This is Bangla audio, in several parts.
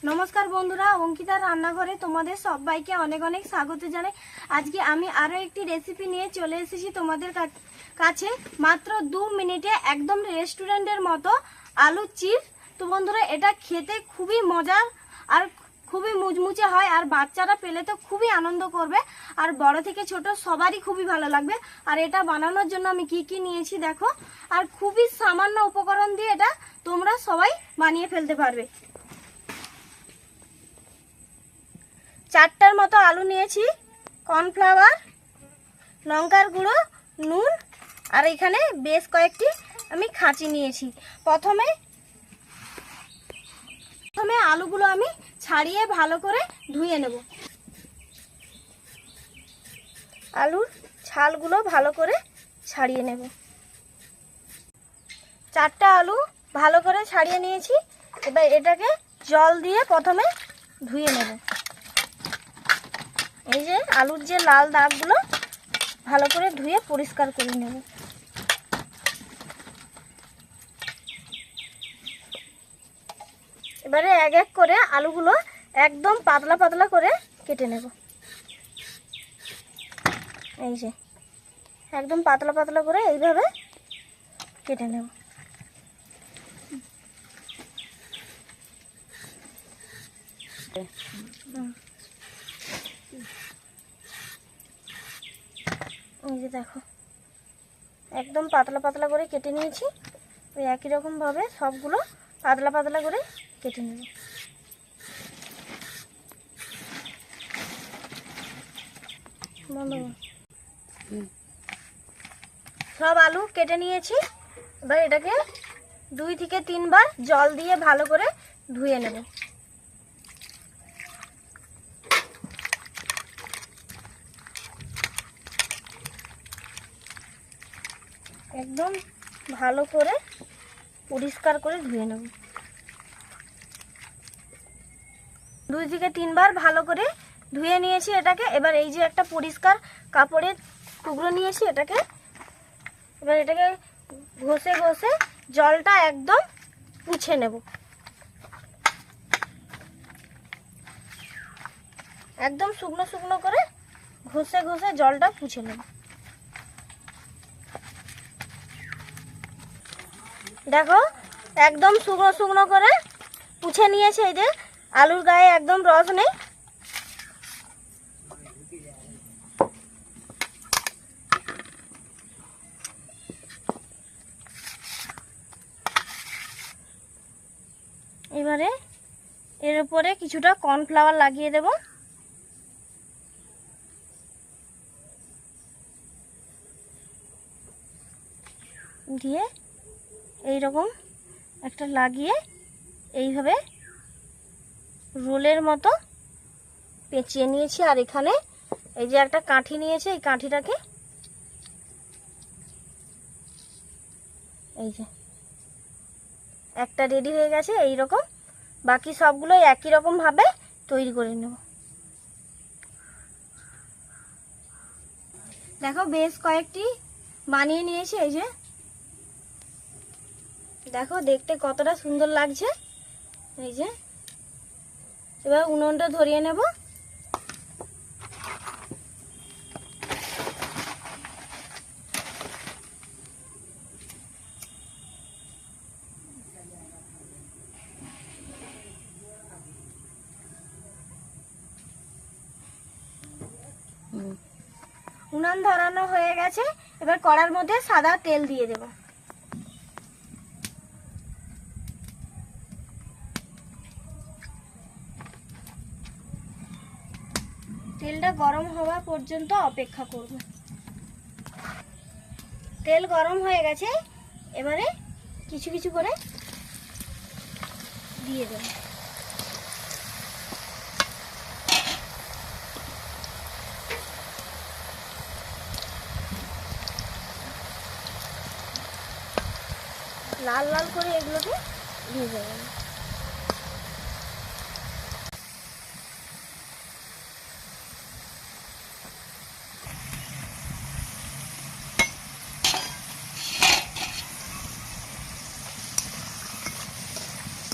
নমস্কার বন্ধুরা, অঙ্কিতার রান্নাঘরে তোমাদের সবাইকে অনেক অনেক স্বাগত জানাই। আজকে আমি আরো একটি রেসিপি নিয়ে চলে এসেছি তোমাদের কাছে। মাত্র 2 মিনিটে একদম রেস্টুরেন্টের মতো আলু চিপস। তো বন্ধুরা, এটা খেতে খুবই মজার আর খুবই মুচমুচে হয়, আর বাচ্চারা পেলে তো খুবই আনন্দ করবে, আর বড় থেকে ছোট সবারই খুবই ভালো লাগবে। আর এটা বানানোর জন্য আমি কি কি নিয়েছি দেখো, আর খুবই সামান্য উপকরণ দিয়ে এটা তোমরা সবাই বানিয়ে ফেলতে পারবে। 4টার মতো আলু নিয়েছি, কর্নফ্লাওয়ার, লঙ্কার গুঁড়ো, নুন, আর এখানে বেশ কয়েকটি আমি খাঁচি নিয়েছি। প্রথমে আলুগুলো আমি ছাড়িয়ে ভালো করে ধুয়ে নেব। আলুর ছালগুলো ভালো করে ছাড়িয়ে নেব। 4টা আলু ভালো করে ছাড়িয়ে নিয়েছি। এবার এটাকে জল দিয়ে প্রথমে ধুয়ে নেব। এই যে আলুর যে লাল দাগগুলো ভালো করে ধুয়ে পরিষ্কার করে নেব। এবারে এক এক করে আলুগুলো একদম পাতলা পাতলা করে কেটে নেব। এই যে একদম পাতলা পাতলা করে এইভাবে কেটে নেব। এই যে দেখো একদম পাতলা পাতলা করে কেটে নিয়েছি। ওই একই রকম ভাবে সবগুলো পাতলা পাতলা করে কেটে নেব। সব আলু কেটে নিয়েছি। এবার এটাকে 2 থেকে 3 বার জল দিয়ে ভালো করে ধুয়ে নেব। একদম ভালো করে পরিষ্কার করে ধুয়ে নেব। 2 থেকে 3 বার ভালো করে ধুয়ে নিয়েছি এটাকে। এবার এই যে একটা পরিষ্কার কাপড়ের টুকরো নিয়েছি, এটাকে ঘষে ঘষে জলটা একদম মুছে নেব। একদম শুকনো শুকনো করে ঘষে ঘষে জলটা মুছে নেব। দেখো একদম শুকনো শুকনো করে পুছে নিয়েছে। এই যে আলুর গায়ে একদম রস নেই। এবারে এর উপরে কিছুটা কর্নফ্লাওয়ার লাগিয়ে দেব। দিয়ে এইরকম একটা লাগিয়ে এইভাবে রোলের মতো পেঁচিয়ে নিয়েছি। আর এখানে এই যে একটা কাঠি নিয়েছি, এই কাঠিটাকে এই যে একটা রেডি হয়ে গেছে। এই রকম বাকি সবগুলো একই রকম ভাবে তৈরি করে নেব। দেখো বেশ কয়েকটি বানিয়ে নিয়েছি। এই যে দেখো দেখতে কতটা সুন্দর লাগছে। এই যে এবার উনুনটা ধরিয়ে নেব। উনুন ধরানো হয়ে গেছে। এবার কড়ার মধ্যে সাদা তেল দিয়ে দেব। তেলটা গরম হওয়া পর্যন্ত অপেক্ষা করব। তেল গরম হয়ে গেছে। এবারে কিছু কিছু করে দিয়ে দেব। লাল লাল করে এগুলোকে ভেজে নেব।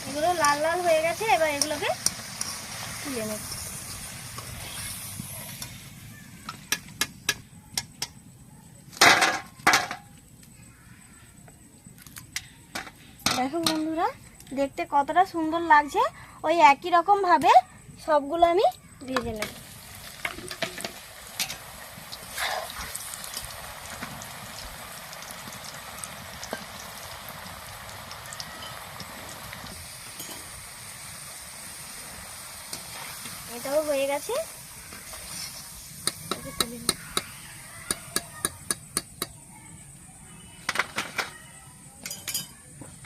এগুলো লাল লাল হয়ে গেছে। এবার এগুলোকে তুলে নেব। দেখো বন্ধুরা, দেখতে কতটা সুন্দর লাগছে। ওই একই রকম ভাবে সবগুলো আমি ভেজে নেব। এটাও হয়ে গেছে।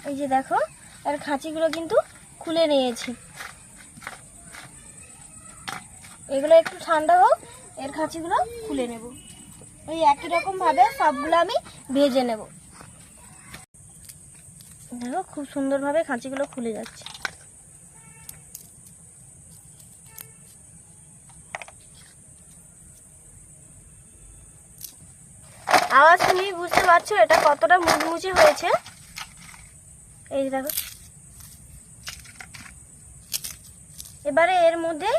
এই যে দেখো, এর খাঁচিগুলো কিন্তু খুলে নিয়েছি। এগুলো একটু ঠান্ডা হোক, এর খাঁচিগুলো খুলে নেব। ওই একই রকম ভাবে সবগুলো আমি ভেজে নেব। দেখো খুব সুন্দরভাবে খাঁচিগুলো খুলে যাচ্ছে। আওয়াজ শুনেই বুঝতে পারছো এটা কতটা মুচমুচে হয়েছে। এই দেখো, এবারে এর মধ্যে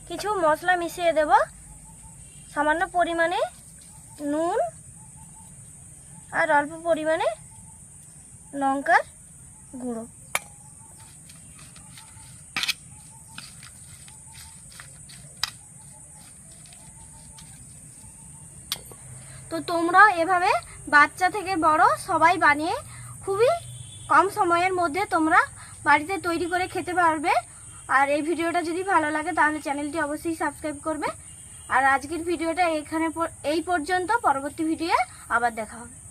কিছু মশলা মিশিয়ে দেব। সামান্য পরিমাণে নুন আর অল্প পরিমাণে লঙ্কার গুঁড়ো। তো তোমরা এভাবে বাচ্চা থেকে বড় সবাই বানিয়ে খুবই কম সময়ের মধ্যে তোমরা বাড়িতে তৈরি করে খেতে পারবে। আর এই ভিডিওটা যদি ভালো লাগে তাহলে চ্যানেলটি অবশ্যই সাবস্ক্রাইব করবে। আর আজকের ভিডিওটা এই পর্যন্ত। পরবর্তী ভিডিও আবার দেখা হবে।